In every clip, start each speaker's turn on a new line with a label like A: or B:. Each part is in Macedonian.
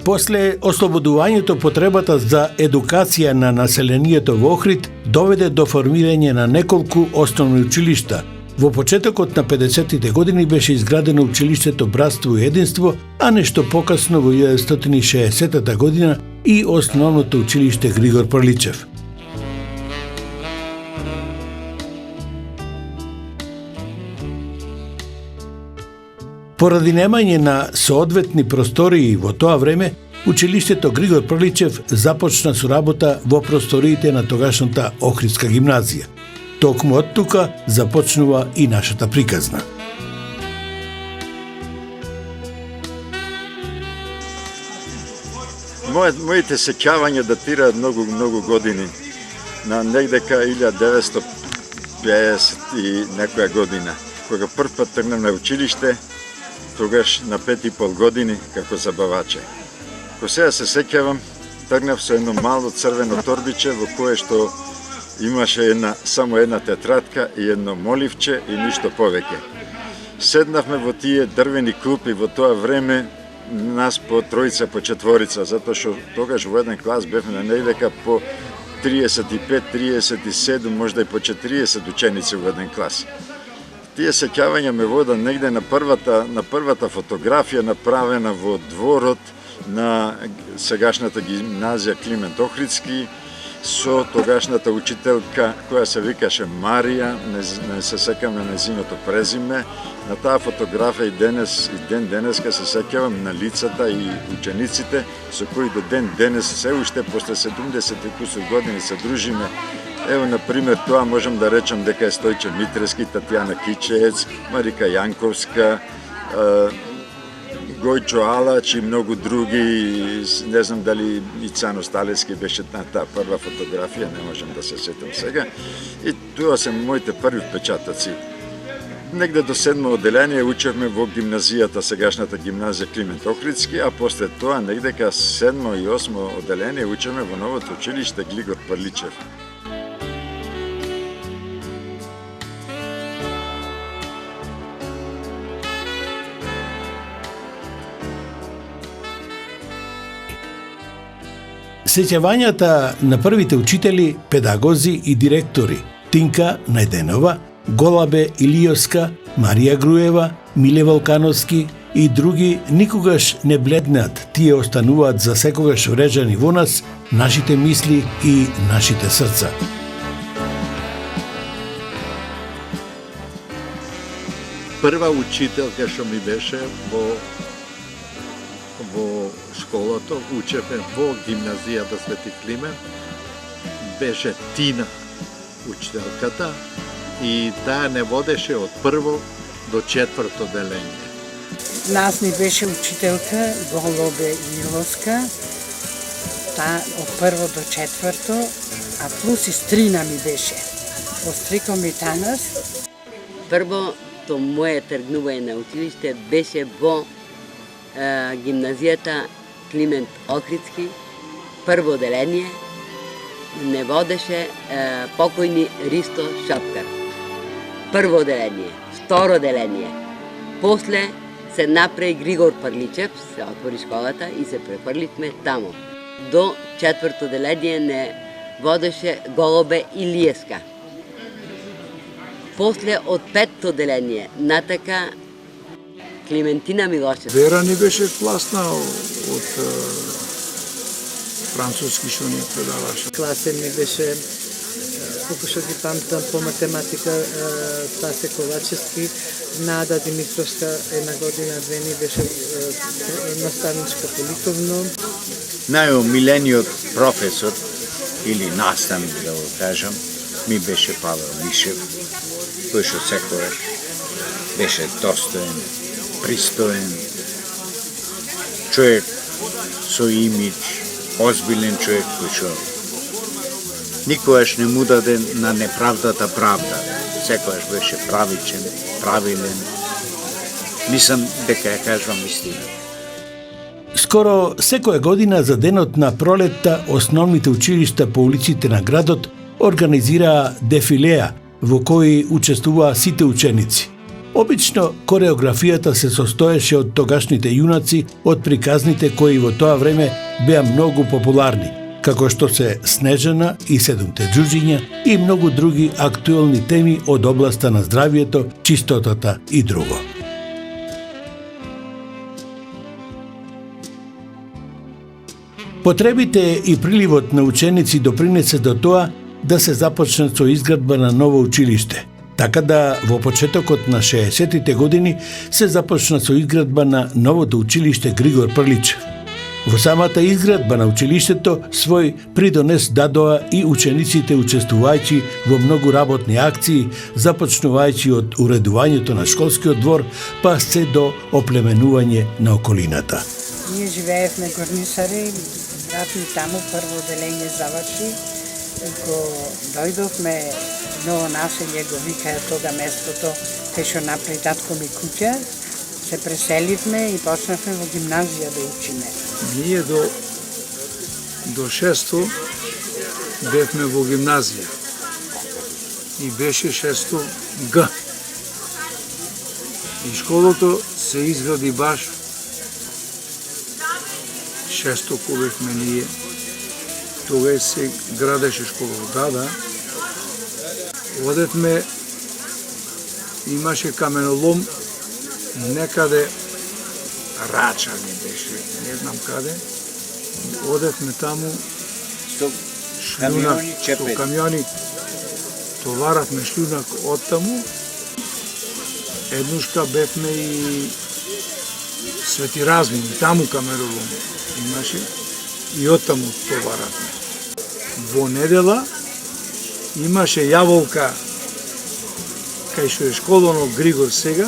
A: После ослободувањето, потребата за едукација на населението во Охрид доведе до формирање на неколку основни училишта. Во почетокот на 50-тите години беше изградено училиштето Братство и единство, а нешто покасно во 1960 година и основното училиште Григор Прличев. Поради немање на соодветни простории во тоа време, училиштето Григор Прличев започна со работа во просториите на тогашната Охридска гимназија. Токму од тука започнува и нашата приказна.
B: Моите сеќавања датираат многу години, на негдека 1950 и некоја година, кога прв пат тргнав на училиште, тогаш на 5,5 години како забаваче. Ко сега се сеќавам, тргнав со едно мало црвено торбиче во кое што имаше само една тетрадка и едно моливче и ништо повеќе. Седнавме во тие дрвени клупи во тоа време, нас по тројца, по четворица, затоа што тогаш во еден клас бевме на негдека по 35, 37, можда и по 40 ученици во еден клас. Тие сеќавања ме водат негде на првата фотографија направена во дворот на сегашната гимназија Климент Охридски со тогашната учителка која се викаше Марија, не се сеќавам на нејзиното презиме. На таа фотографија и ден денеска се сеќавам на лицата и учениците со кои до ден денес се уште после 70 и кусур години се дружиме. Ево, например, тоа можам да речам дека е Стојче Митрески, Татјана Кичеец, Марика Јанковска, Гојчо Алач и многу други, не знам дали и Цано Сталески беше на таа прва фотографија, не можам да се сетам сега. И тоа се моите први впечатоци. Негде до 7 оделение учевме во гимназијата, сегашната гимназија Климент Охридски, а после тоа негдека 7 и 8 оделение учевме во новото училиште Григор Прличев.
A: Сеќавањата на првите учители, педагози и директори Тинка Најденова, Голабе Илиевска, Марија Груева, Миле Волкановски и други никогаш не бледнат. Тие остануваат за секогаш врежани во нас, нашите мисли и нашите срца.
C: Прва учителка што ми беше во школата, учевме во гимназијата Свети Климент, беше Тина учителката и таа не водеше од прво до четврто делење.
D: Нас ни беше учителка Голобе Иловска, таа од прво до четврто, а плюс и стрина ми беше. Остриком и танас.
E: Првото моје тргнување на училиште беше во гимназијата Климент Охридски, прво деление, не водеше покојни Ристо Шапкар. Прво деление, второ деление. После се направи Григор Прличев, се отвори школата и се префрлитме тамо. До четврто деление не водеше Голобе Илиевска. После од петто деление натака Климентина Милошева.
F: Вера ни беше класна од француски што ни предаваше.
D: Класен ми беше, колку што ги памтам по математика, Спасе Ковачевски, Нада Димитровска, една година, две ни беше наставничка по ликовно.
G: Најомилениот професор или наставник, да го кажам, ми беше Павел Мишев, кој што секојаш беше достоен, пристоен, човек со имидж, озбилен човек кој што никогаш не му даде на неправдата правда. Секогаш беше правичен, правилен. Мислам дека ја кажувам истина.
A: Скоро секоја година за денот на пролетта основните училишта по улиците на градот организираа дефилеа во кои учествуваа сите ученици. Обично кореографијата се состоеше од тогашните јунаци од приказните кои во тоа време беа многу популарни, како што се Снежана и Седумте џуџиња и многу други актуелни теми од областа на здравието, чистотата и друго. Потребите и приливот на ученици допринесе до тоа да се започне со изградба на ново училиште. Така да во почетокот на 60-тите години се започна со изградба на новото училиште Григор Прличев. Во самата изградба на училиштето свој придонес дадоа и учениците учествувајќи во многу работни акции, започнувајќи од уредувањето на школскиот двор, па се до оплеменување на околината.
H: Ние живеевме Горнисари, брат ми таму прво оделење заврши и го дојдовме ново населје, го викаја тога местото кај што направи татко ми куќа, се преселивме и почнавме во гимназија да учиме.
F: Ние до 6-то бевме во гимназија и беше 6-то Г. И школото се изгради баш 6-то кога бевме ние. Тога се градеше школа. Да. Одевме, имаше каменолом некаде Рача ми беше, не знам каде. Одевме таму
G: Со
F: камиони, товаравме шлунак од таму. Еднушка бевме и Свети Размин, таму каменолом имаше и од таму товаравме. Во недела имаше јаволка кај што е школано Григор сега,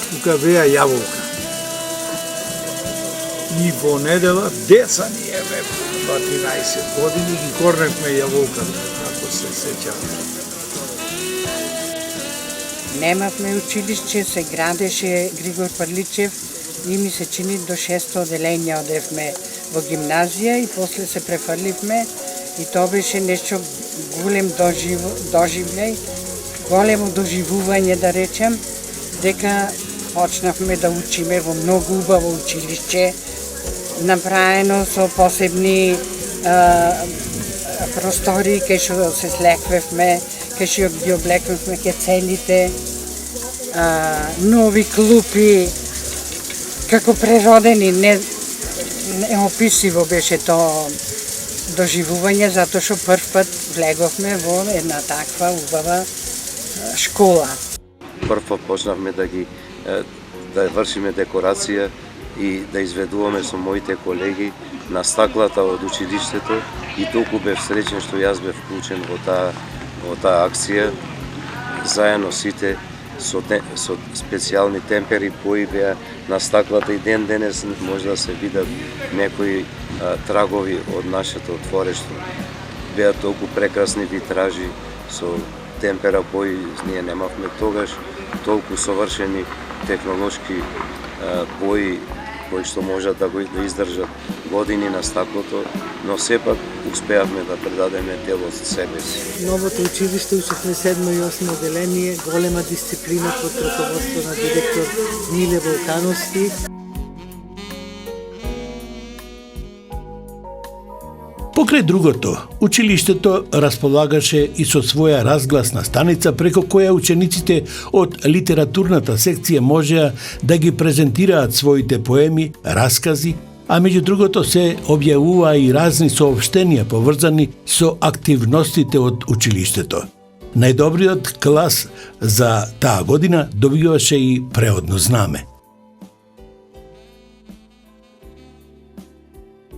F: тука беа јаволка. И во недела деца ние бе 13 години ги корневме јаволката, ако се сеќавам.
H: Немавме училиште, се градеше Григор Прличев и ми се чини до 6-то оделење одевме во гимназија и после се префрливме и тоа беше нешто голем доживљај, големо доживување да речем, дека почнавме да учиме во многу убаво училиште, направено со посебни простори кај што се слеквевме, кај што ги облеквевме кецелите, нови клупи, како преродени, неописиво беше тоа доживување, затоа што прв пат влеговме во една таква убава школа.
I: Прв пат почнавме да вршиме декорација и да изведуваме со моите колеги на стаклата од училиштето и толку бев среќен што јас бев вклучен во таа акција, заедно сите со специјални темпери кои беа на стаклата и ден денес може да се видат некои трагови од нашето творештво. Беа толку прекрасни витражи со темпера кои ние немавме тогаш, толку совршени технолошки бои кои што можат да го издржат години на стаклото, но сепак успеавме да предадеме дел од себе си.
D: Новото училиште учевме 7 и 8 оделение, голема дисциплина под раководство на директор Миле Волкановски.
A: Покрај другото, училиштето располагаше и со своја разгласна станица преко која учениците од литературната секција можеа да ги презентираат своите поеми, раскази, а меѓу другото се објавуваа и разни соопштенија поврзани со активностите од училиштето. Најдобриот клас за таа година добиваше и преодно знаме.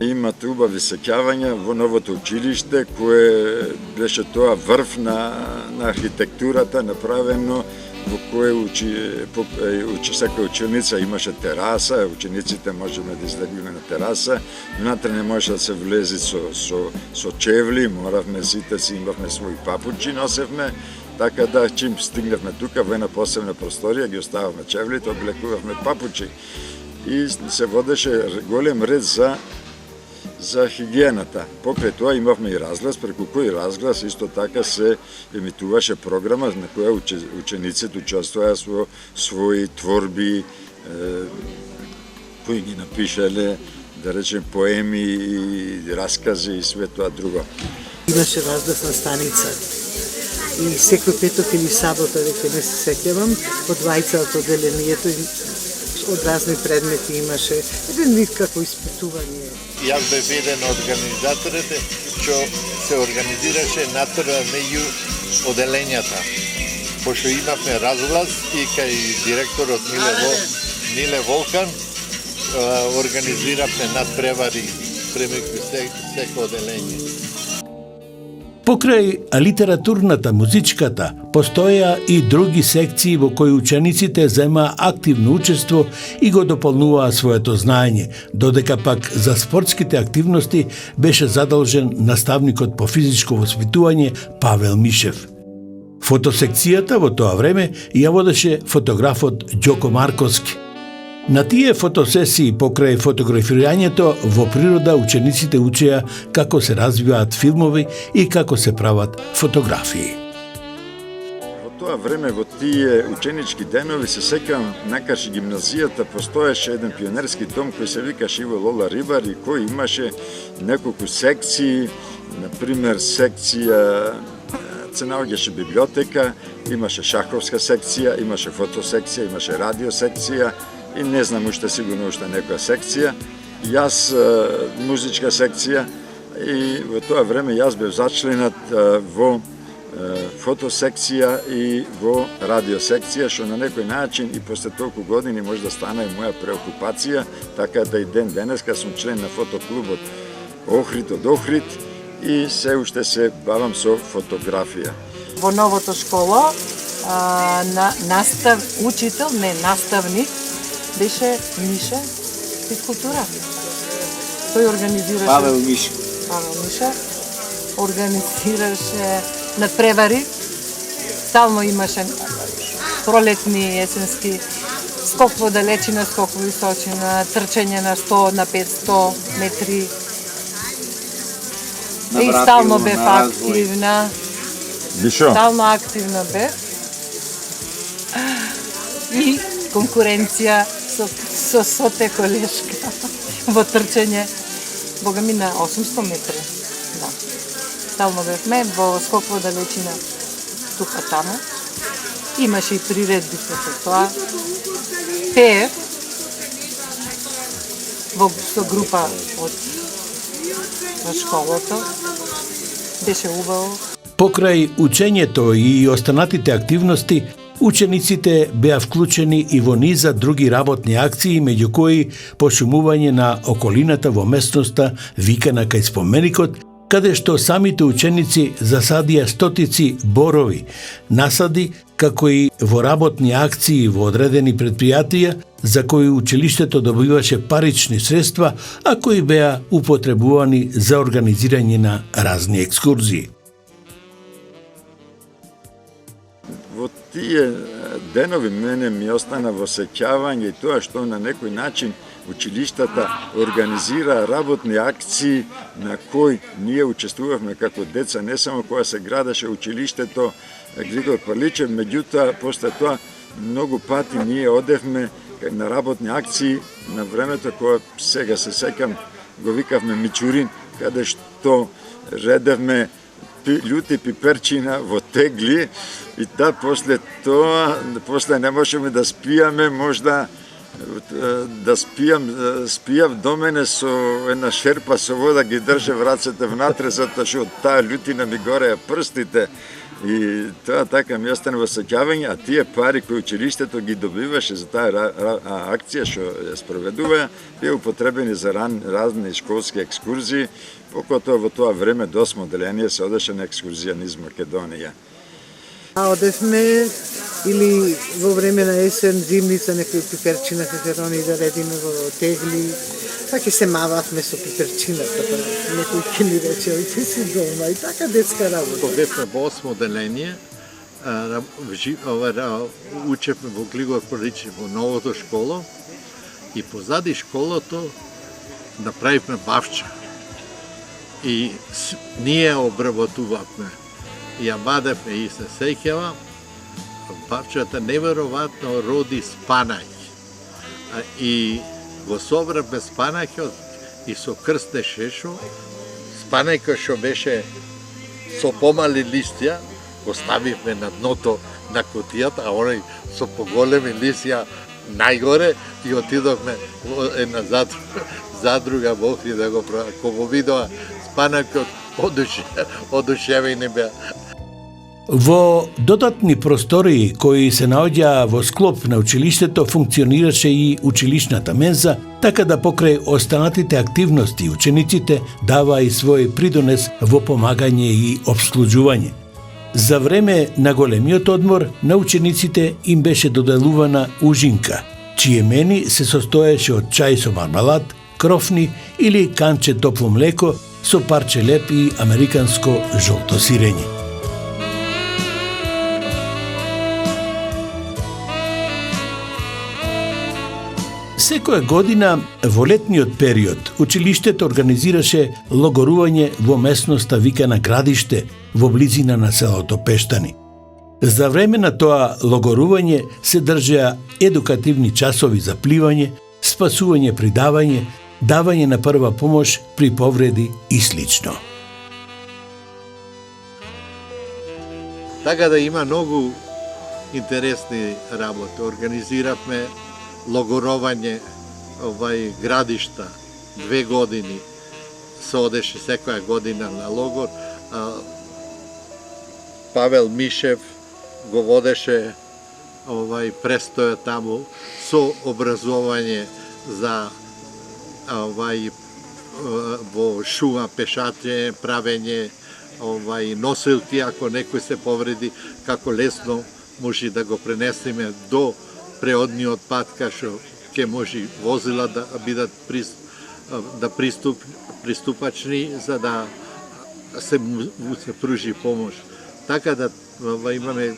B: Имате убави сеќавања во новото училиште, кое беше тоа врв на архитектурата, направено во кој учи секоја училница имаше тераса, учениците можеме да излегуваме на тераса, внатре не може да се влези со чевли, моравме сите си имавме своји папучи, носевме, така да чим стигнавме тука во една посебна просторија, ги остававме чевлите, облекувавме папучи и се водеше голем ред за хигиената. Покрај тоа имавме и разглас, преку кој разглас исто така се емитуваше програма на која учениците учествуваа со своји творби, кои ги напишале, да речем, поеми и раскази и све тоа друго.
D: Имаше разгласна станица и секој петок или сабота, дека не се сеќавам, од двајцата одделението од разни предмети имаше еден вид како испитување.
C: Јас бев еден од организаторите, што се организираше натпрва меѓу одделењата. Пошто имавме разглас и кај директорот Миле Волкан организиравме надпревари премеѓу секој одделење.
A: Покрај литературната, музичката, постоја и други секции во кои учениците зема активно учество и го дополнуваа своето знаење, додека пак за спортските активности беше задолжен наставникот по физичко воспитување Павел Мишев. Фотосекцијата во тоа време ја водеше фотографот Ѓоко Марковски. На тие фотосесии покрај фотографирањето во природа учениците учеа како се развиваат филмови и како се прават фотографии.
B: Во тоа време, во тие ученички денови, се сеќавам, накаш гимназијата постоеше еден пионерски дом кој се викаше Иво Лола Рибар и кој имаше неколку секции, например секција се наоѓаше библиотека, имаше шаховска секција, имаше фотосекција, имаше радиосекција и не знам уште сигурно уште некоја секција. Јас музичка секција и во тоа време јас бев зачленат во фотосекција и во радиосекција, што на некој начин и после толку години може да стана и моја преокупација, така да и ден денеска сум член на фотоклубот Охрид од Охрид и се уште се бавам со фотографија.
H: Во новото школа наставник беше Миша физкултура. Тој организираше
G: Павел Миша
H: организираше надпревари. Стално имаше пролетни, есенски скок во далечина, скок во височина, трчање на 100, на 500 метри. И стално бев активна. Стално активна бев. И конкуренција со те колешка во трчање. Бога ми на 800 метри. Да. Стално бевме во скок во далечина тука таму. Имаше и приредби после тоа. Пеев со група од школата. Беше убаво.
A: Покрај учењето и останатите активности, учениците беа вклучени и во низа други работни акции, меѓу кои пошумување на околината во местноста викана кај споменикот, каде што самите ученици засадија стотици борови, насади, како и во работни акции во одредени предпријатија, за кои училиштето добиваше парични средства, а кои беа употребувани за организирање на разни екскурзии.
B: Во тие денови мене ми остана во сеќавање и тоа што на некој начин училиштата организира работни акции на кои ние учествувавме како деца, не само кога се градеше училиштето Григор Парличев, меѓутоа после тоа многу пати ние одевме на работни акции на времето кога сега се сеќам го викавме Мичурин, каде што редевме љути пиперчина во тегли и да после тоа не можеме да спијаме, можда да спијав до мене со една шерпа со вода, ги држев рацете внатре, затоа што од таа љутина ми гореа прстите. И тоа така ми остане во сеќавање, а тие пари кои училиштето ги добиваше за таа акција што ја спроведува, беа употребени за разни школски екскурзии, покото во тоа време до осмо одделение се одеше на екскурзија низ Македонија.
D: А одевме или во време на есен, зимница, некои пиперчина, пеперони да редиме во тегли. Така се мававме со пиперчината, па некој ќе ни рече, ти си дома и така детска работа.
C: Кога бевме во 8 оделение, учевме во Григор Прличев во новото школо и позади школото направивме бавча. И ние обработувавме. Ја бадевме и се сеќава, бавчата неверојатно роди спанај. И го собравме спанајот и со крстне шешо, спанајка што беше со помали листја, го ставивме на дното на кутијата, а оној со поголеми листја најгоре и отидовме во една задруга во Охрид да го правиме. Кога видоа спанајот, одушевени беа.
A: Во додатни простории кои се наоѓаа во склоп на училиштето функционираше и училишната менза, така да покрај останатите активности учениците дава и свој придонес во помагање и обслужување. За време на големиот одмор на учениците им беше доделувана ужинка, чие мени се состоеше од чај со мармалад, крофни или канче топло млеко со парче леп и американско жолто сирење. Секоја година во летниот период училиштето организираше логорување во местноста викана Градиште во близина на селото Пештани. За време на тоа логорување се држеа едукативни часови за пливање, спасување при давање, давање на прва помош при повреди и слично.
C: Така да има многу интересни работи. Организиравме логорување градишта 2 години. Се одеше секоја година на логор. Павел Мишев го водеше престоја таму со образување за во шума пешачење, правење носилки, ако некој се повреди, како лесно може да го пренесеме до преодниот пат, кај што ќе може возила да бидат приступачни, за да се пружи помош. Така да имаме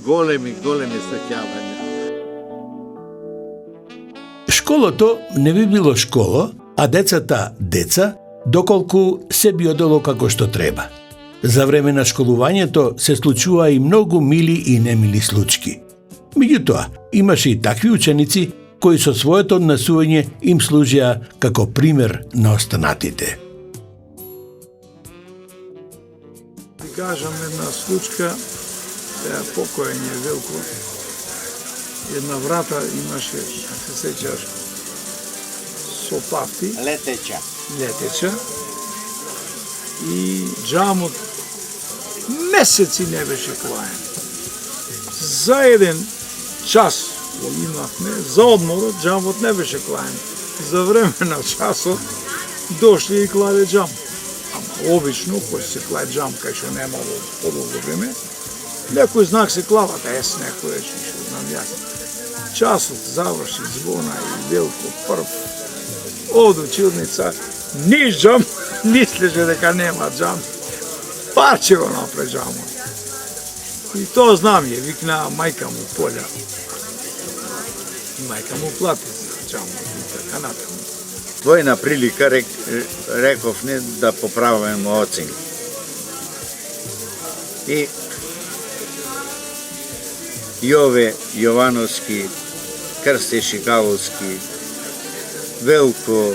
C: големи сеќавања.
A: Школото не би било школа, а децата деца, доколку се би одело како што треба. За време на школувањето се случува и многу мили и немили случаи. Меѓутоа, имаше и такви ученици кои со своето однесување им служија како пример на останатите.
F: Ти кажам една случка, покоен е Велко. Една врата имаше, се сеќаш, со пафти. Летеча. И џамот месеци не беше клаен. За еден час го имавме, за одморот џамот не беше клаен. За време на часот дошли и кладе џам. Ама обично, кој се кладе џам, кај што нема во подолго време, некој знак се клава, некој што знам јас. Часот заврши, звона и Велко прв од училница, ни џам, мислеше дека нема џам. Парче го напре џамот. И тоа знам ја, викна мајка му Поля. Мајка му плати за џамот и така натаму.
G: Војна прилика рековме да поправаме оценки. И Јове Јовановски, Крсте Шикавовски, Велко,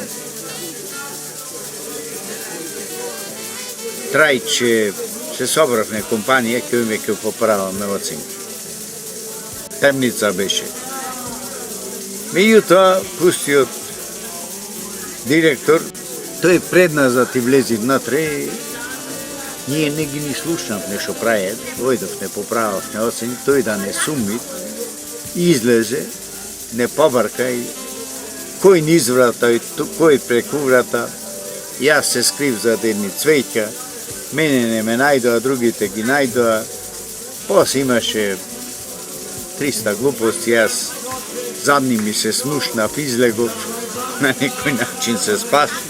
G: Трајче, се собравме компанија, ќе поправаме оценки. Темница беше. Меѓутоа, пустиот директор, тој пред нас да ти влези внатре и ние не ги ни слушнавме што прајат, ојдовме, поправавме оценки, тој да не сумми, излезе, не побарка и кој низ врата, кој преку врата, јас се скрив за едни цвеќа, мене не ме најдоа, другите ги најдоа После имаше 300 глупости, јас задни ми се смушнав, излегов, на некој начин се спасив.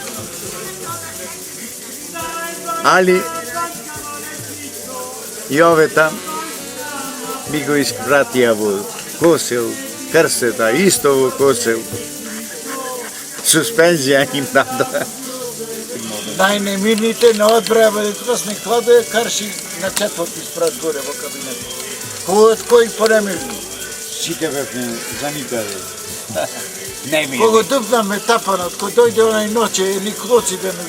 G: Али и ове там би го испратија во Косел, Крсета, исто во Косел. Суспензија им дадоа.
F: Најнемирните на одбраја бъде тука сме кладоја карши на четврти спрат горе во кабинет. Кој понемирни?
G: Сите бевме за никаде.
F: Кога дупнаме тапанот, кој дојде онај ноќе, ни клоци да не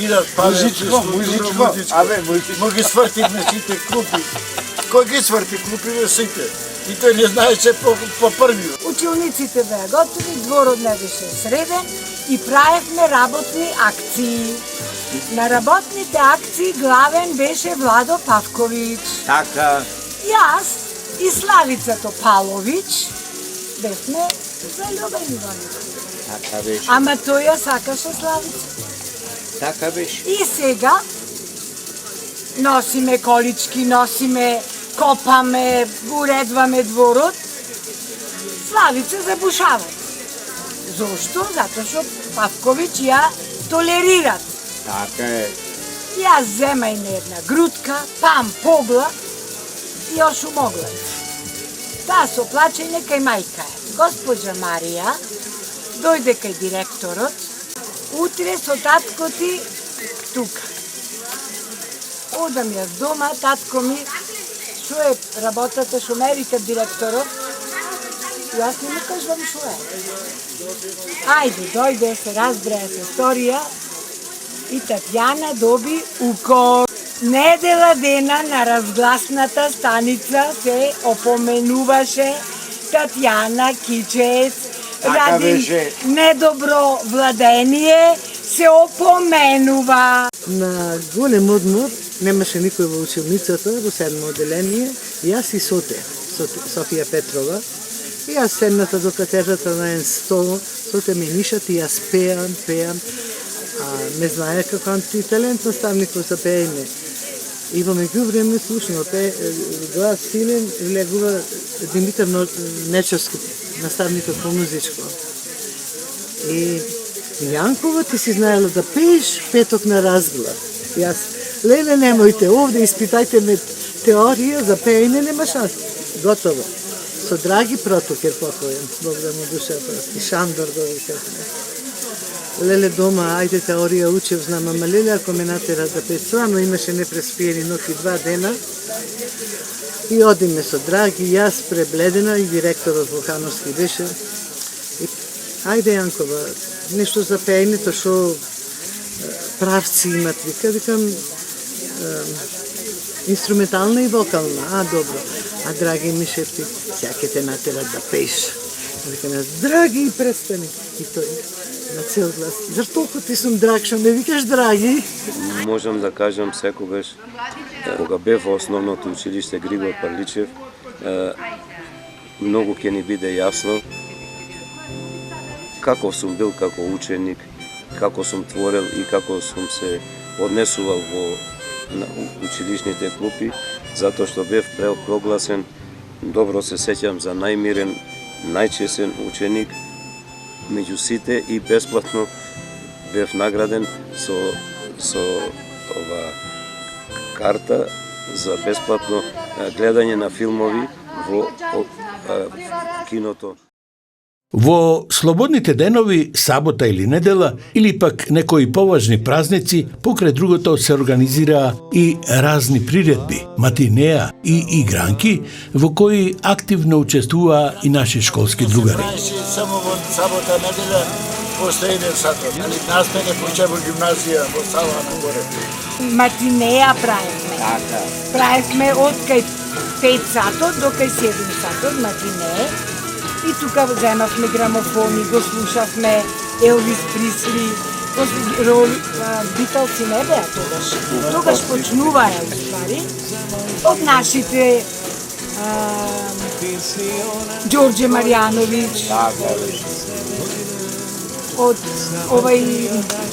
F: идат пале.
G: Музичко. Абе, музичко.
F: Му ги свртивме сите клупи. Кој ги сврти клупи сите? И тој не знаеше по први.
H: Училниците беа готови, дворот не беше среден и правевме работни акции. На работните акции главен беше Владо Павковиќ.
G: Така.
H: Јас и Славица Топаловиќ бевме заљубени во него.
G: Така беше.
H: Ама тој ја сакаше Славица.
G: Така беше.
H: И сега носиме колички, копаме, уредваме дворот. Славица забушават. Зошто? Затоа што Павковиќ ја толерират.
G: Така е.
H: Јас земај на една грудка, пам погла и још умогла. Таа со плачење кај мајка е. Госпоđа Марија дојде кај директорот, утре со татко ти тука. Одам јас дома, татко ми, шо е работата, шо ме вика директорот, јас не му кажувам шо е. Ајде, дојде, се разбреа се историја и Татјана доби укор. Недела дена на разгласната станица се опоменуваше Татјана Кичец. Ради недобро владение се опоменува.
D: На голем одмор немаше никој во училницата, во 7 оделение, јас и Софија Петрова. И јас седната до катедрата на еден стол, Соте ме нишат и јас пеам. Не знае како антиталент наставникот за пеење. И во меѓувреме слушно глас силен влегува Димитар Нечевски, наставникот по музичко. И Јанкова, ти си знаела да пееш петок на разглад. Јас, леле, немојте, овде испитајте ме теорија за пеење, нема шанс. Готово. Со Драги Протокер покоен, Бог да му душа прости, Шандор го викавме. Леле дома, ајде теорија учев, знам, ама леле, ако ме натера да пееш, стварно имаше непреспиени ноќи 2 дена. И одиме со Драги, јас пребледена и директорот Вохановски беше. И, ајде Јанкова, нешто за пеенето, шо правци имат, викам, инструментална и вокална, добро. А Драги ми шепти, сега ќе те натерат да пееш. Викам јас, Драги, престани. И тој на цел глас, зар толку ти сум драг, шо ме викаш Драги?
I: Можам да кажам секогаш, кога бев во основното училиште Григор Парличев, многу ќе ни биде јасно како сум бил како ученик, како сум творел и како сум се однесувал во училишните клупи, затоа што бев прогласен, добро се сеќам, за најмирен, најчесен ученик меѓу сите и бесплатно бев награден со ова карта за бесплатно гледање на филмови во киното.
A: Во слободните денови, сабота или недела, или пак некои поважни празници, покрај другото се организираа и разни приредби, матинеа и игранки, во кои активно учествуваа и наши школски другари.
F: Само во сабота, неделя, после 1 сат, али настане поче во гимназија, во Сава на горе.
H: Матинеа правевме. Правевме од кај 5 сатот до кај 7 сатот матинеа. И тука земавме грамофони, го слушавме Елвис Присли, Битълси не беа тогаш. Тогаш почнуваа, уствари, од нашите Ѓорđе Маријановиќ, од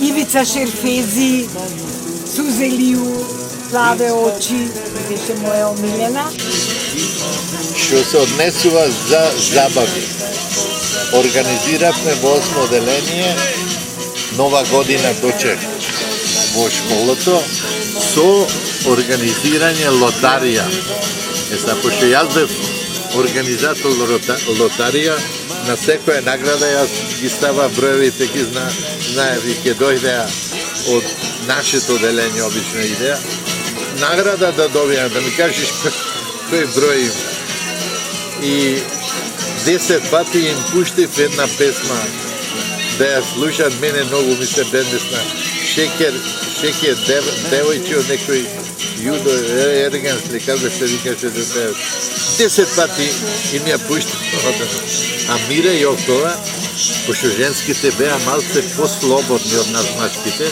H: Ивица Шерфези, Сузелију, плаве очи, беше моја омилена.
C: Што се однесува за забави. Организиравме во 8 оделение Нова година дочек во школото со организирање лотарија. Пошто јас бев организатор лотарија, на секоја награда јас ги става броевите, ги знаев и ќе дојдеа од нашето оделение, обично идеја. Награда да добијам, да ми кажеш кој број им. И 10 пати им пуштив една песма да ја слушат, мене многу ми се бендесна. Шекер, девојче од некој Јудо Ергенс ли како се викаше да пеат. 10 пати им ја пуштив. А Мира Јовкова, пошто женските беа малце послободни од нас мачките,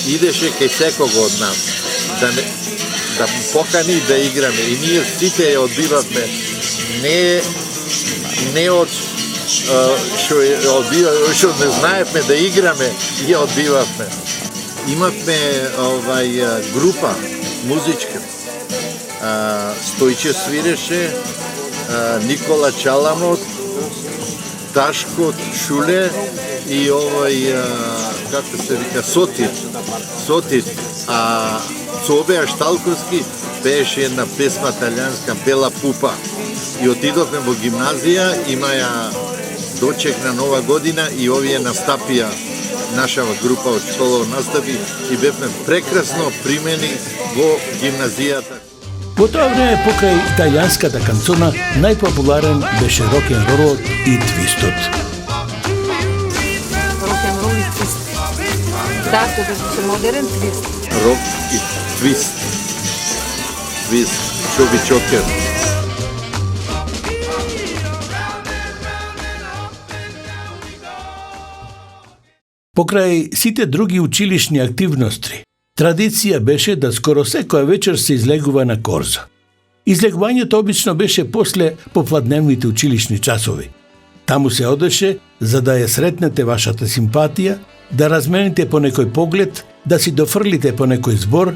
C: идеше кај секого од нас да покани да играме. И ние сите ја одбивавме. Не од што не знаевме да играме, ја одбивавме. Имавме група музичка. Стојче свиреше, Никола Чаламот, Ташко Шуле и како се вика, Сотир. А Цобеа Шталковски пееше една песма италијанска Бела Пупа. И отидовме во гимназија, има ја дочек на Нова година и овие настапија, наша група од школа настапи и бевме прекрасно примени во гимназијата.
A: Во тоа време покрај италијанската канцона најпопуларен беше рок-н-ролот и твистот.
H: Рок-н-рол и твист. Да, кога беше модерен твист.
C: Рок и твист. Твист, Чоби Чокер.
A: Покрај сите други училишни активности, традиција беше да скоро секоја вечер се излегува на корза. Излегувањето обично беше после попладневните училишни часови. Таму се одеше за да ја сретнете вашата симпатија, да размените по некој поглед, да си дофрлите по некој збор,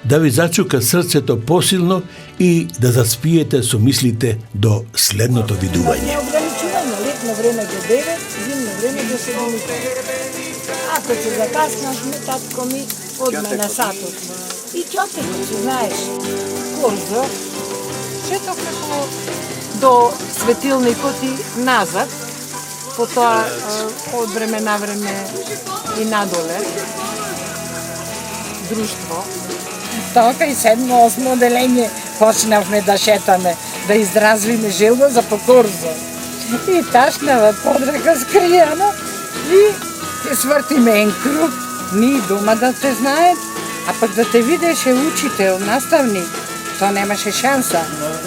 A: да ви зачука срцето посилно и да заспиете со мислите до следното видување.
H: Ограничување, летно време до 9, зимно време до 7. Ако се закаснавме, татко ми одме на сатот. И чотекот, знаеш, корзо, чето како до светилникот и назад, потоа од време на време и надоле, друштво. Тока и 7-8 оделение почнавме да шетаме, да изразвиме желба за покорзо. И ташнава подрака скријана и ќе свртиме ен круг, ни дома да те знаат, а пак да те видеше учител, наставник, то немаше шанса.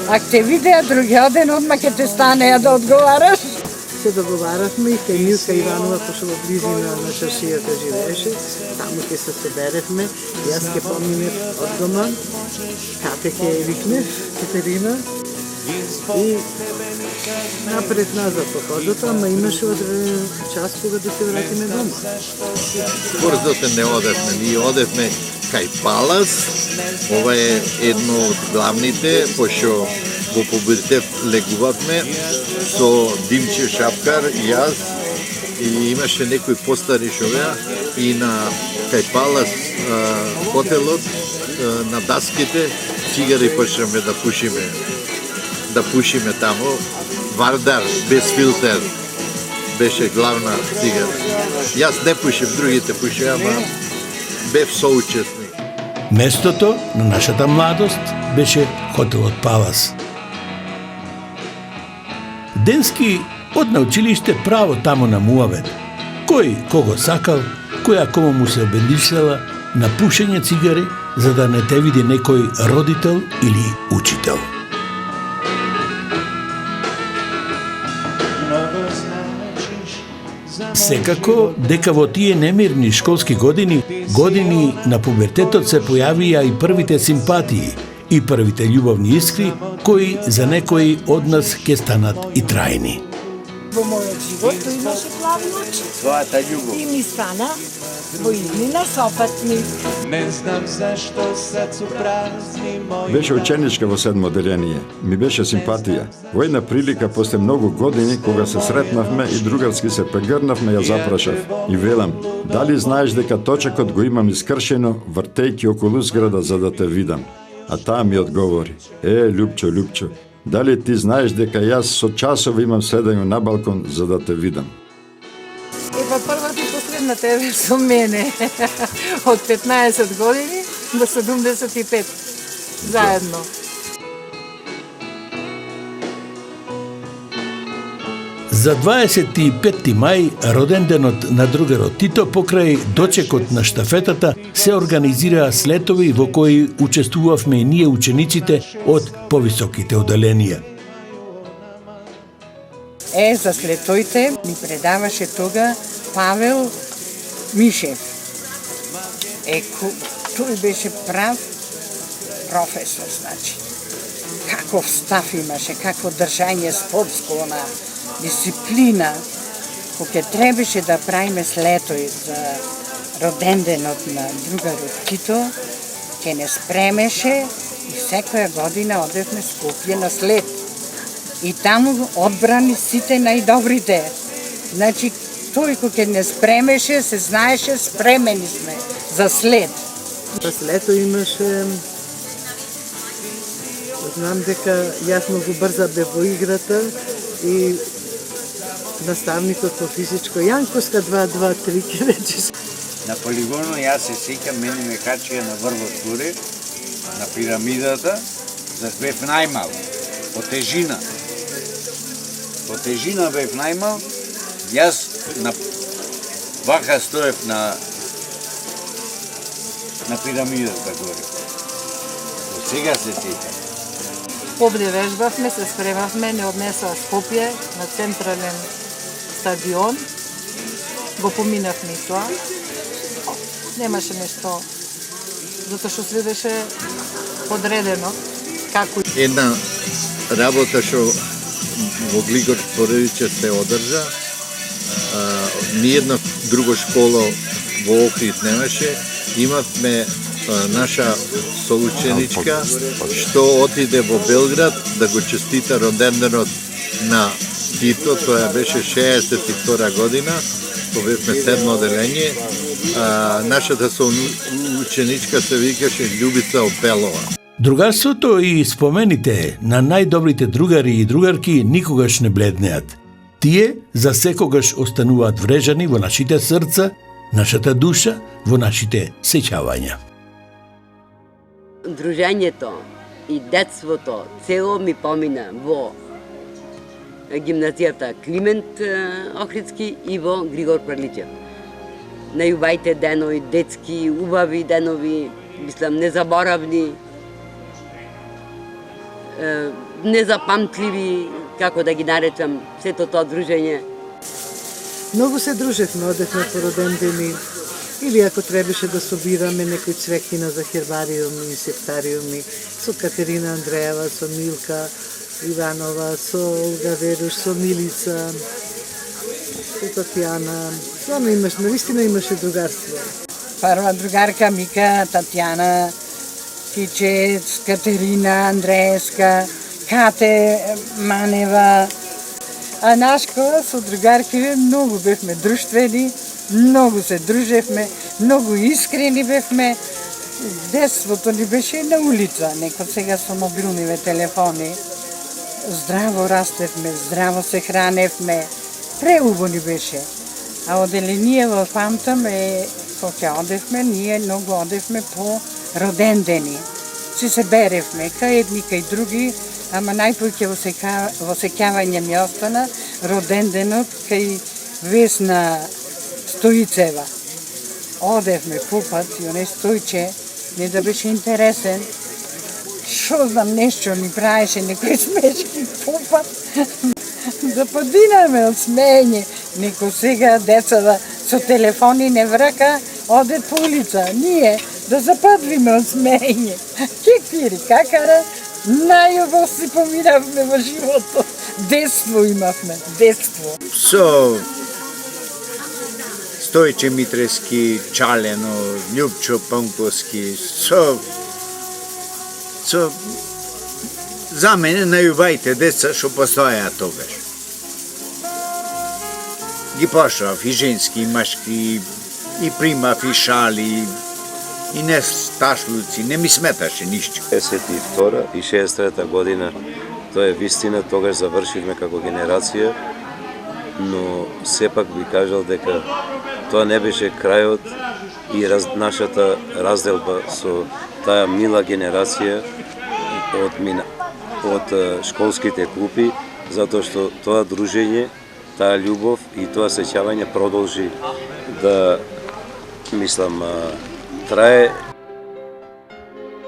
H: Ако те видеа другиот ден, одма ќе те станеа да одговараш.
D: Се договаравме и кај Милка Иванова, пошто во близина на чаршијата живееше, таму ќе се соберевме, јас ќе поминев од дома, кафе ќе викнев, Катерина, и напред-назад по корзото, ама имаше час кога да се вратиме дома.
C: Корзото не одевме, ние одевме кај Палас, ова е едно од главните, пошто во пубертет легувавме со Димче Шапкар, јас, и имаше некои постари шовеа, и на кај Палас хотелот, на даските, цигари почнеме да пушиме таму. Вардар, без филтер, беше главна цигара. Јас не пушим, другите пушим, ама бев соучесник.
A: Местото на нашата младост беше хотелот Палас. Денски од на училиште право тамо на муавет. Кој кого сакал, која кому му се обендишала на пушење цигари, за да не те види некој родител или учител. Секако дека во тие немирни школски години на пубертетот се појавија и првите симпатии и првите љубовни искри кои за некои од нас ќе станат и трајни.
J: во мојот живот, тој имаше плави очи.
G: Својата љубов.
J: И ми стана во иднина сопатни.
K: Не знам зашто сад су празни мои.
B: Беше ученичка во 7 оделение. Ми беше симпатија. Во една прилика после многу години кога се сретнавме и другарски се прегрнавме, ја запрашав и велам: "Дали знаеш дека точакот го имам искршено вртејќи околу зграда за да те видам?" А таа ми одговори: Лјупчо, Лјупчо, дали ти знаеш дека јас со часови имам седење на балкон за да те видам?"
D: Па првата и последната е со мене. Од 15 години до 75 заедно.
A: За 25 мај, роденденот на другарот Тито, покрај дочекот на штафетата, се организираа слетови во кои учествувавме и ние учениците од повисоките оделенија.
H: За слетоите ми предаваше тога Павел Мишев. Тој беше прав професор, значи. Каков став имаше, какво држање спортско, дисциплина. Кога требаше да правиме слетој за роденденот на другарот Тито, ке не спремеше и секоја година одевме Скопје на слет. И таму одбрани сите најдобрите. Значи, тој кога не спремеше, се знаеше, спремени сме за след.
D: Пред лето имаше, знам дека јас многу брза бе во играта и наставникот по физичко Јанковска 2-2-3 ке рече.
G: На полигоно јас се сеќам, мене ме качија на врвот горе, на пирамидата, за бев најмал, по тежина. По тежина бев најмал, јас вака стоев на пирамидата горе. Од сега се сеќам.
D: Овде вежбавме, се спремавме, не однесоа Скопје на централен стадион. Го поминавме и тоа. Немаше нешто, затоа што све беше подредено. Како
C: една работа што во Глигор Породиче се одржа. Ниедна друга школа во Охрид немаше. Имавме наша соученичка што отиде во Белград да го честита роденденот на Тито, тоа беше 62 година, кога бевме 7 оделение. Нашата соученичка се викаше Љубица Опелова.
A: Другарството и спомените на најдобрите другари и другарки никогаш не бледнеат. Тие за секогаш остануваат врежани во нашите срца, нашата душа, во нашите сеќавања.
E: Дружењето и детството цело ми помина во гимназијата Климент Охридски и во Григор Прличев. Најубавите денови, детски, убави денови, мислам, незаборавни, незапамтливи, како да ги наречам, сето тоа дружење.
D: Многу се дружевме, одевме по родендени, или ако требаше да собираме некои цвекина за хербариуми, инсектариуми, со Катерина Андреева, со Милка Иванова, со Олга Веруш, со Милица, со Татјана. Стварно имаш, наистина имаше другарство.
H: Прва другарка Мика, Татјана, Тичец, Катерина Андреевска, Кате Манева. А нашко со другарки многу бевме друштвени, многу се дружевме, многу искрени бевме. Детството ни беше на улица, некој сега со мобилниве телефони. Здраво растевме, здраво се храневме, преубаво ни беше. А оделение памтам кога одевме, ние многу одевме по родендени. Си се беревме, кај едни, кај други, ама најпоќе во сеќавање ми остана роденденот кај Весна Стоицева. Одевме попат и оне Стојче, не да беше интересен, шо знам нешто ни правеше, некој смешки попат. Заподинаме од смење, некој сега децата со телефони не врака, одет по улица. Ние да западвиме од смење. Кеквири какара, најубав си поминавме во живото. Детство имавме, детство.
G: Со Стојче Митрески, Чалено, Љупчо Панковски, со за мене најубавите деца што постојаа тогаш. Ги пошав и женски, и машки, и примав и шали, и не сташлуци, не ми сметаше ништо.
I: 52 и 63 година, тоа е вистина, тогаш завршивме како генерација, но сепак би кажал дека тоа не беше крајот и нашата разделба со таа мила генерација од школските клупи, затоа што тоа дружење, таа љубов и тоа сеќавање продолжи да, мислам, трае.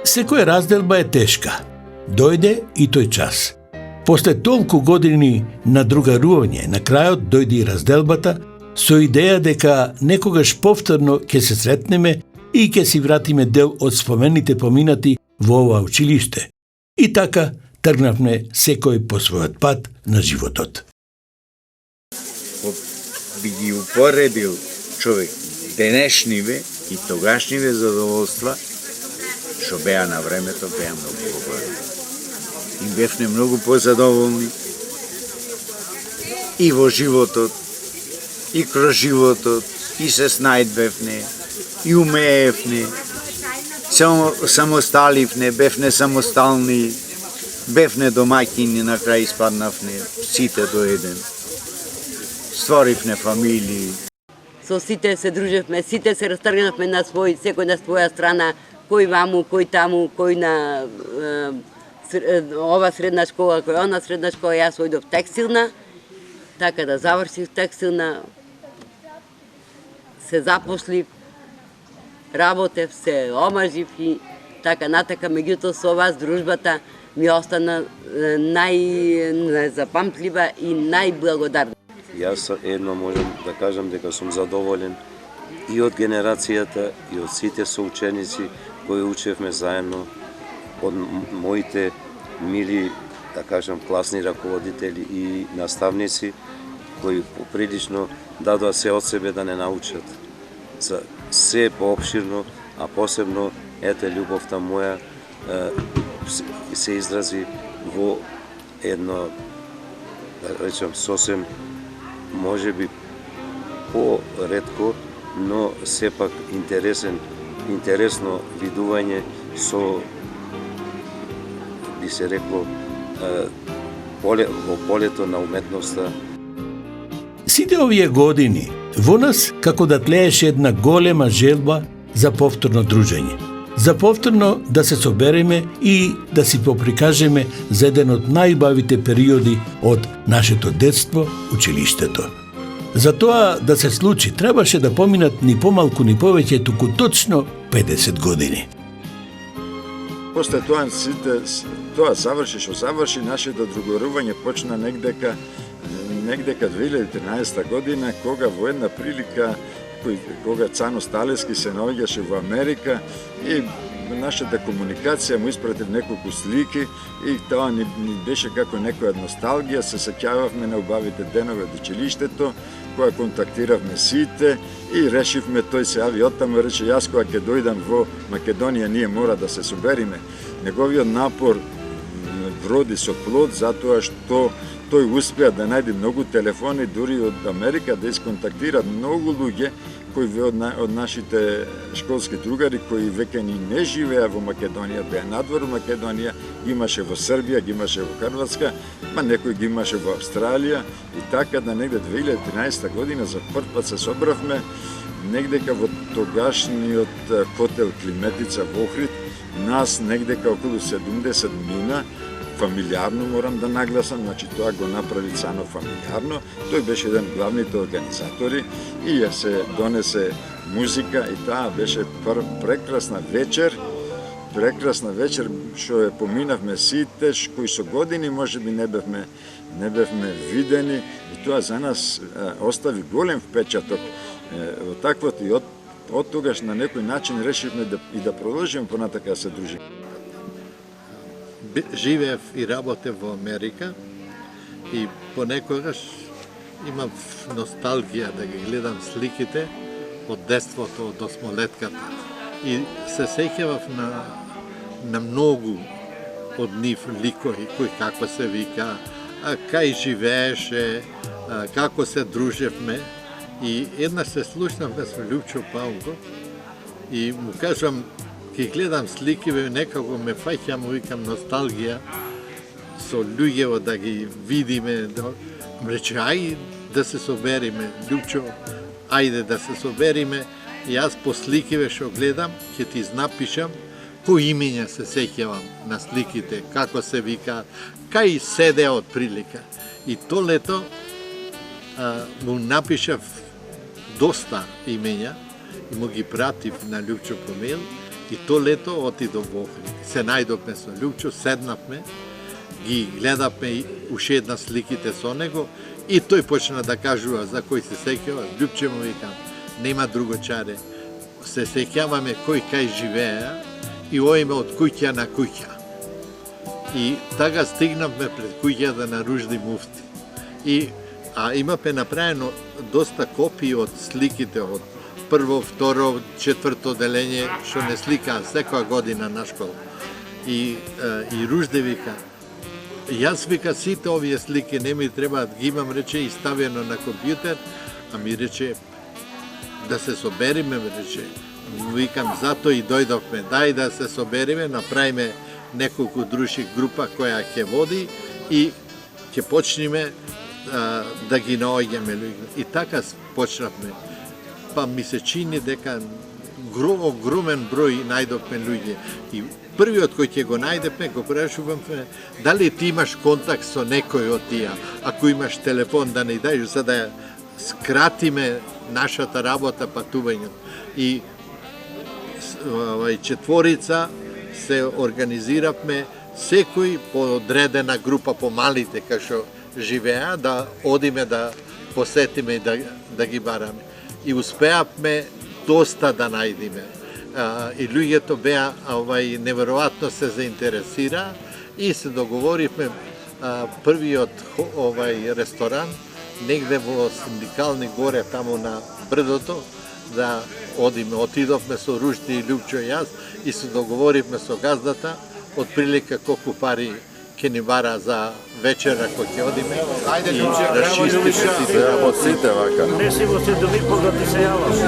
A: Секоја разделба е тешка. Дојде и тој час. После толку години на другарување, на крајот дојде и разделбата со идеја дека некогаш повторно ќе се сретнеме и ќе си вратиме дел од спомените поминати во ова училиште. И така тргнавме секој по својот пат на животот.
G: Би ги упоредил човек денешниве и тогашниве задоволства, што беа на времето, беа многу поголеми. И бевме многу позадоволни и во животот, и кроз животот, и се снајдбевне, и умеевне, самосталивне, бевне самостални, бевне домаќини, на крај испаднавне сите до еден. Створивне фамилии.
E: Со сите се дружевме, сите се растргнавме на секој на своја страна, кој ваму, кој таму, кој на ова средна школа, кој она средна школа, јас ојдов текстилна, така да завршив текстилна, се запослив, работев, се омажив и така натака, меѓутоа со вас дружбата ми остана најзапамтлива и најблагодарна.
I: Јас едно можам да кажам дека сум задоволен и од генерацијата и од сите соученици кои учевме заедно, од моите мили, да кажам, класни раководители и наставници кои поприлично дадоа се од себе да не научат. За се поопширно, а посебно ете љубовта моја се изрази во едно, да речем, сосем можеби по-ретко, но сепак интересно видување со, би се рекло, во полето на уметноста.
A: Сите овие години во нас како да тлееше една голема желба за повторно дружење, за повторно да се собереме и да си поприкажеме за еден од најубавите периоди од нашето детство, училиштето. За тоа да се случи, требаше да поминат ни помалку ни повеќе, туку точно 50 години.
B: После тоа заврши нашето другарување почна негдека 2013 година, кога во една прилика, кога Цано Сталески се наоѓаше во Америка и нашата комуникација му испратив неколку слики и тоа ни беше како некоја носталгија, се сеќававме на убавите денови од училиштето, кога контактиравме сите и решивме, тој се јави оттаму, рече, јас кога ќе дојдам во Македонија, ние мора да се собериме. Неговиот напор вроди со плод, затоа што тој успеа да најде многу телефони, дури од Америка, да исконтактира многу луѓе кои од нашите школски другари, кои веќе ни не живеа во Македонија, беа надвор Македонија, ги имаше во Србија, ги имаше во Хрватска, па некој ги имаше во Австралија, и така да негде 2013 година за прв пат се собравме негдека во тогашниот хотел Климетица во Охрид, нас негдека околу 70 мина, фамилиарно морам да нагласам, значи тоа го направи Цано фамилиарно, тој беше еден главните организатори и ја се донесе музика и таа беше прекрасна вечер, што ја поминавме сите, кои со години можеби не бевме видени и тоа за нас остави голем впечаток во таквото и од тогаш на некој начин решивме и да продолжиме понатака да се дружиме.
C: Живеев и работев во Америка И понекогаш имам носталгија да ги гледам сликите од детството, од осмолетката. И се сеќавав на многу од нив ликови, кои како се вика, кај живееше, како се дружевме. И еднаш се слушнавме со Лјупчо Паунко и му кажам, ке гледам сликиве, некако ме фаќам, викам носталгија со луѓево да ги видиме. Ме рече, ај да се собериме, Лјупчо, ајде да се собериме. И јас по сликиве што гледам, ќе ти напишам кои имења се сеќавам на сликите, како се вика, кај седеа од прилика. И то лето му напишав доста имења и му ги пратив на Лјупчо по мејл. И то лето отидов во Охрид. Се најдовме со Лјупчо, седнавме, ги гледавме уште една сликите со него и тој почна да кажува за кој се сеќава. Лјупче му викам, нема друго чаре. Се сеќаваме кој кај живеа и оиме од куќа на куќа. И така стигнавме пред куќата на Ружди Муфти. А имаме направено доста копии од сликите од прво, второ, четврто делење, што не сликаа секоја година на школа. И Ружди вика, јас вика сите овие слики не ми треба да ги имам, рече, и ставено на компјутер, а ми рече, да се собериме, рече. Викам, зато и дојдовме, дај да се собериме, направиме неколку дружи група која ќе води и ќе почнеме да ги наоѓаме луѓе. И така почнавме. Па ми се чини дека огромен број најдовме луѓе. И првиот кој ќе го најдеме, го прашуваме дали ти имаш контакт со некој од тие. Ако имаш телефон да ни даеш, за да скратиме нашата работа, патување. И четворица се организиравме, секој по одредена група, по малите кај што живеа, да одиме да посетиме и да ги бараме. И успеавме доста да најдиме. И луѓето беа неверојатно се заинтересира и се договоривме првиот ресторан негде во Синдикални горе, таму на брдото, да одиме. Отидовме со Ружди и Лјупчо и јас и се договоривме со газдата од прилика колку пари ќе ни бара за вечера кој ќе одиме.
L: Ајде,
C: и расчистиме сите работите вака.
L: Не си го се доби кога ти се јаваш.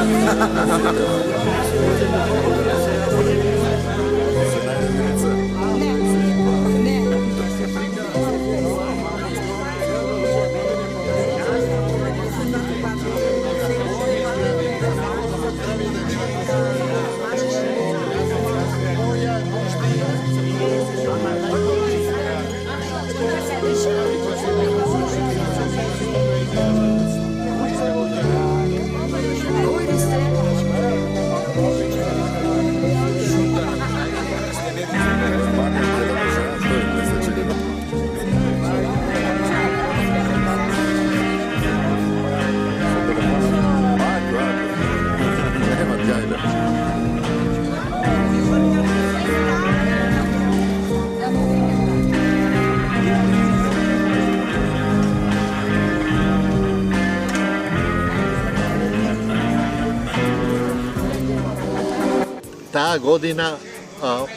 C: Таа година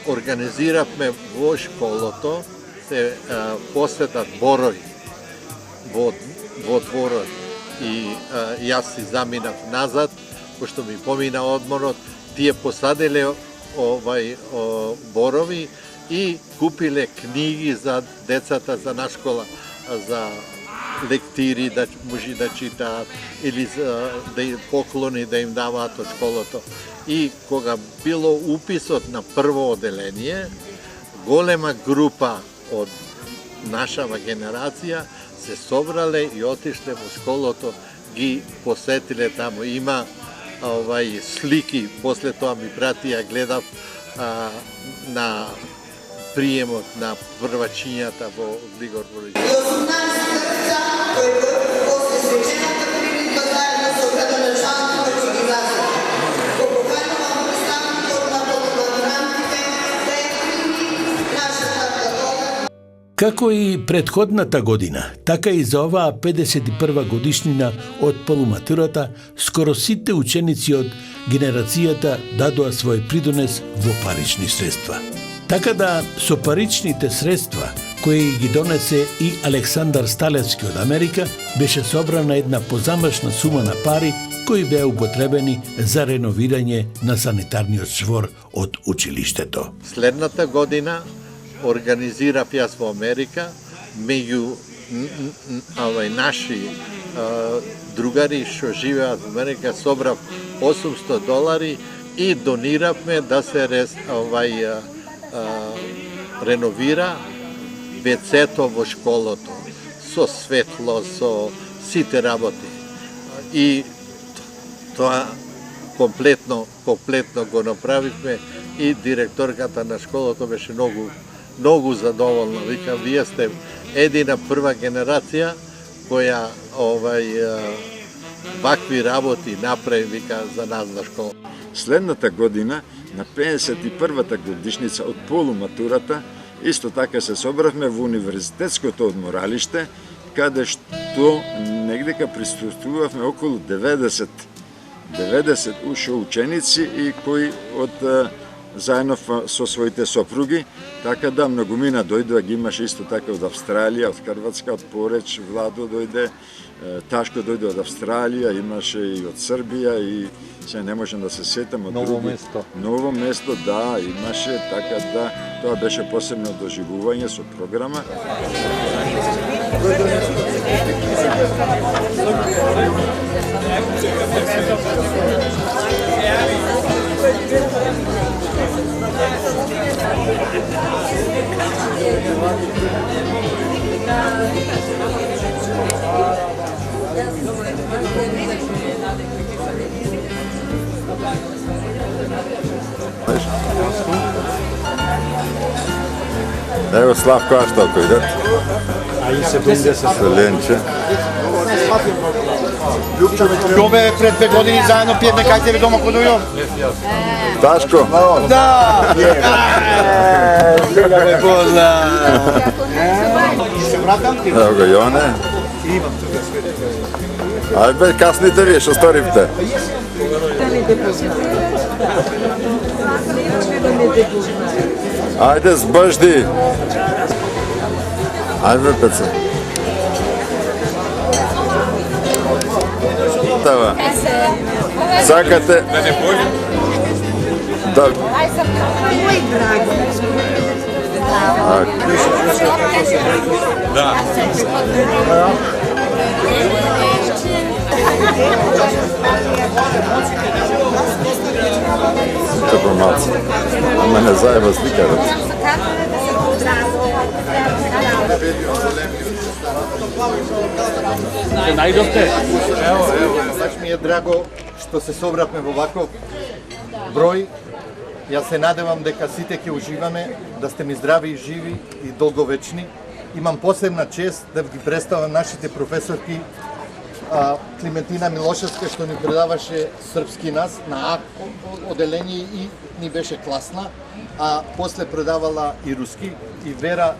C: организиравме во школото, се посетат борови во дворот. И јас си заминав назад, пошто ми помина одморот, тие посаделе борови и купиле книги за децата за на школа, за лектири да може да читаат или да поклони да им даваат од школото. И кога било уписот на прво оделение, голема група од нашава генерација се собрале и отишле во школото, ги посетиле таму. Има слики, после тоа ми пратија, гледав на приемот на првачињата во Глигор Боричев.
A: Како и претходната година, така и за оваа 51 годишнина од полуматурата, скоро сите ученици од генерацијата дадоа свој придонес во парични средства. Така да со паричните средства кои ги донесе и Александар Сталевски од Америка, беше собрана една позамашна сума на пари кои беа употребени за реновирање на санитарниот чвор од училиштето.
C: Следната година организирав јас во Америка, меѓу наши другари што живеат во Америка, собрав $800 и дониравме да се реновира WC-то во школото, со светло, со сите работи. И тоа комплетно го направивме и директорката на школото беше многу задоволна. Вика, вие сте едина прва генерација која вакви работи направи, вика, за нас на школа.
B: Следната година, на 51-та годишница од полуматурата, исто така се собравме во универзитетското одморалиште, каде што негдека присуствувавме околу 90 ушо ученици и кои заедно со своите сопруги, така да многумина дојдоа, ги имаше исто така од Австралија, од Хрватска, од Пореч, Владо дојде, Ташко дојде од Австралија, имаше и од Србија и се не можам да се сетам од други. Ново место, да, имаше, така да тоа беше посебно доживување со програма. Ево Славко Ашталко идат.
L: А и 70.
B: Селенче.
M: Добе, пред 2 години заедно пиевме кај тебе дома кod Ујо.
B: Ташко?
M: Да! Сега ме позна. Се вратам ти?
B: Ево го Јоне. Ај бе, касните вие, што сторивте? Ајде, збажди! Ајде, пеца. Това. Сакате... Да.
L: Да.
B: Како малце. Мене заеба сликарат.
L: Се најдовте?
M: Ево. Баш ми е драго што се собравме во ваков број. Јас се надевам дека сите ќе уживаме, да сте ми здрави и живи и долговечни. Имам посебна чест да ги представам нашите професорки Климентина Милошевска, што ни предаваше српски нас на А оделение и ни беше класна, а после предавала и руски, и Вера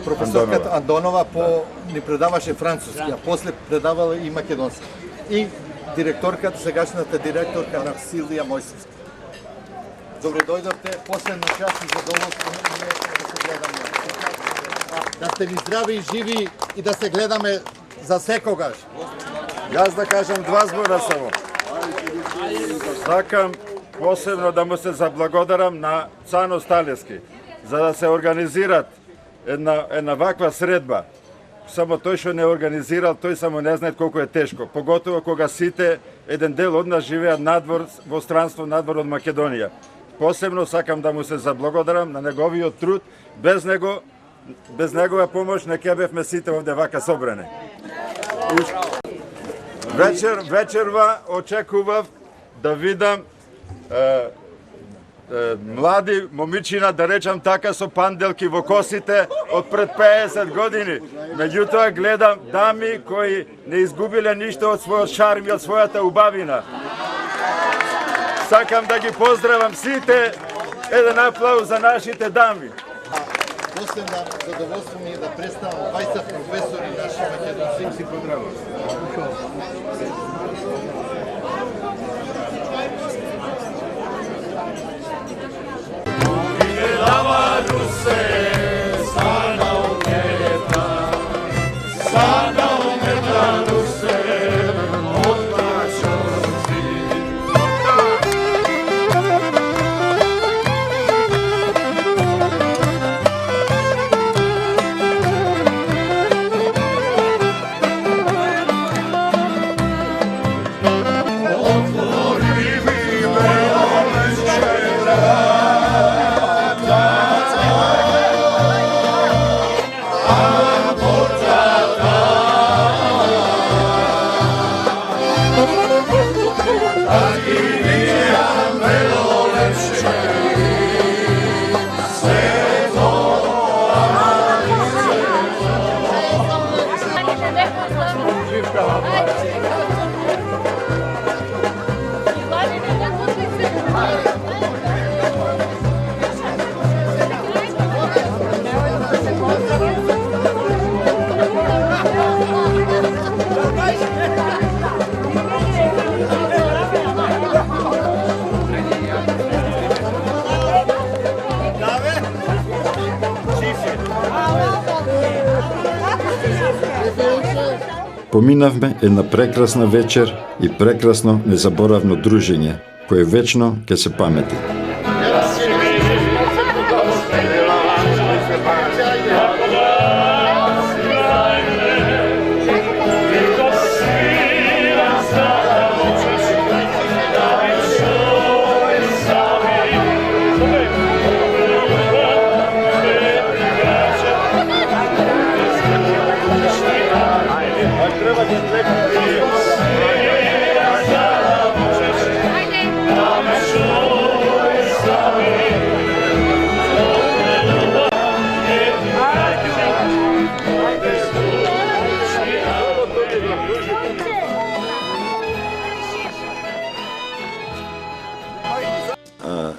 M: професорката Андонова ни предаваше француски, а после предавала и македонски. И директорката, сегашната директорка на Силвија Мојсевска. Добре дојдовте, последно час и задоволство да се гледаме. Да сте ни здрави и живи и да се гледаме за секогаш.
B: Јас да кажам 2 збора само. Сакам посебно да му се заблагодарам на Цано Сталевски за да се организират една ваква средба. Само тој што не организирал, тој само не знае колку е тешко. Поготово кога сите еден дел од нас живеат надвор во странство, надвор од Македонија. Посебно сакам да му се заблагодарам на неговиот труд. Без негова помош не ќе бевме сите овде вака собрани. Вечерва очекував да видам млади момичина, да речам така, со панделки во косите од пред 50 години. Меѓутоа гледам дами кои не изгубиле ништо од својот шарм и од својата убавина. Сакам да ги поздравам сите. Еден аплауз за нашите дами.
M: Posebno zadovoljstvo mi je da predstavim 20 profesori naši makedonski. Svim si pozdravljam.
B: Поминавме една прекрасна вечер и прекрасно незаборавно дружење, кое вечно ќе се памети.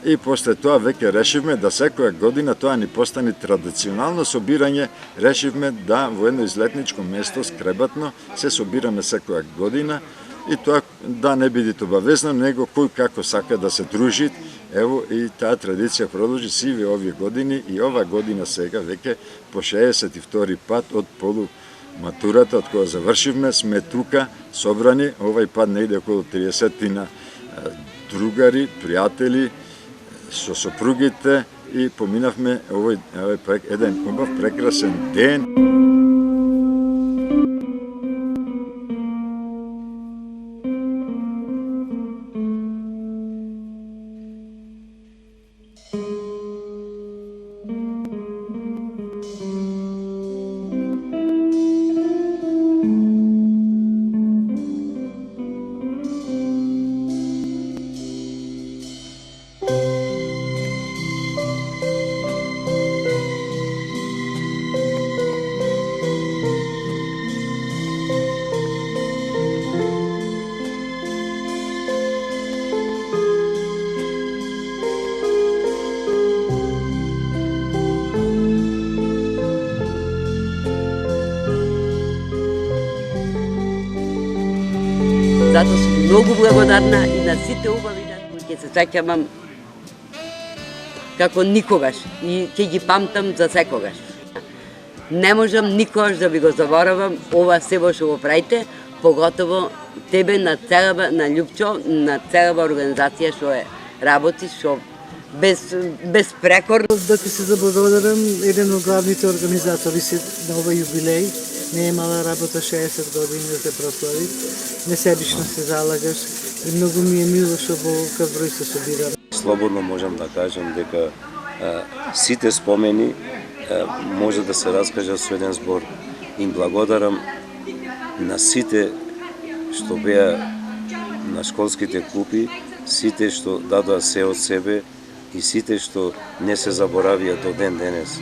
B: И после тоа веќе решивме да секоја година тоа ни постане традиционално собирање. Решивме да во едно излетничко место скребатно се собираме секоја година и тоа да не биде обавезно, него кој како сака да се дружи. Ево и таа традиција продолжи сиве овие години и ова година сега веќе по 62 пат од полуматурата од која завршивме сме тука собрани, овај пат негде околу 30 другари, пријатели, со сопругите и поминавме овој еден убав прекрасен ден.
E: Затоа сум многу благодарна и на сите убави датки. Ќе се сеќавам како никогаш и ќе ги памтам за секогаш. Не можам никогаш да ви го заборавам ова сево што го правите, поготово тебе на Љупчо, на целава организација што е работи, што безпрекорно.
D: Да ти се заблагодарам, еден од главните организатори си на овој јубилеј. Не е мала работа 60 години да се прослави. Несебично се залагаш и многу ми е мило што во овој број се собираме.
I: Слободно можам да кажам дека сите спомени може да се раскажат со еден збор. Им благодарам на сите што беа на школските клупи, сите што дадоа се од себе и сите што не се заборавија до ден денес.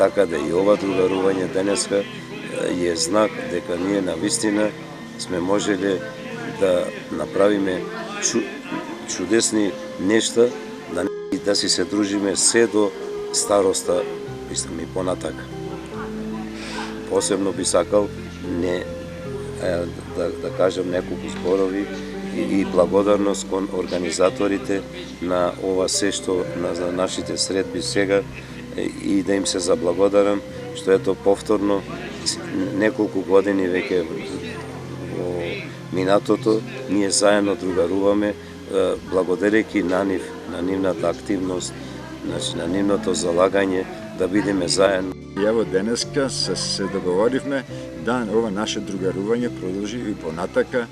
I: Така да и ова другарување денеска е знак дека ние навистина сме можеле да направиме чудесни нешта, да си се дружиме се до староста мислам и понатака. Посебно би сакал да кажам неколку зборови и благодарност кон организаторите на ова се што на нашите средби сега и да им се заблагодарам што ето повторно неколку години веќе во минатото ние заедно другаруваме благодарејќи на нив, на нивната активност, значи на нивното залагање да бидеме заедно.
B: И ево денеска се договоривме да ова наше другарување продолжи и понатака.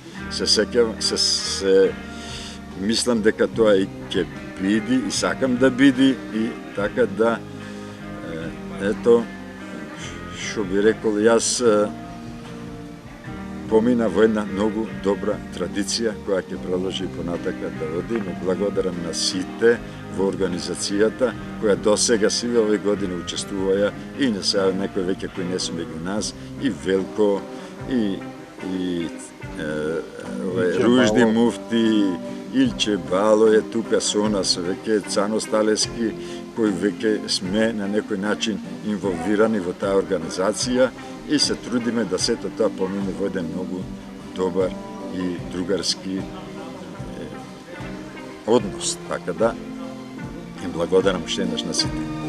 B: Мислам дека тоа и ќе биде и сакам да биде и така да ето што би рекол јас помина во една многу добра традиција која ќе продолжи и понатака да оди. Му благодарам на сите во организацијата која досега сиве овие години учествуваја и на сега некои веќе кои не се меѓу нас, и Велко, и Ружди Муфти, Илче Бало е тука со нас, веќе Цано Сталески, кои веќе сме на некој начин инволвирани во таа организација и се трудиме да сето тоа помине во еден многу добар и другарски однос. Така да, им благодарам уште еднаш на сите.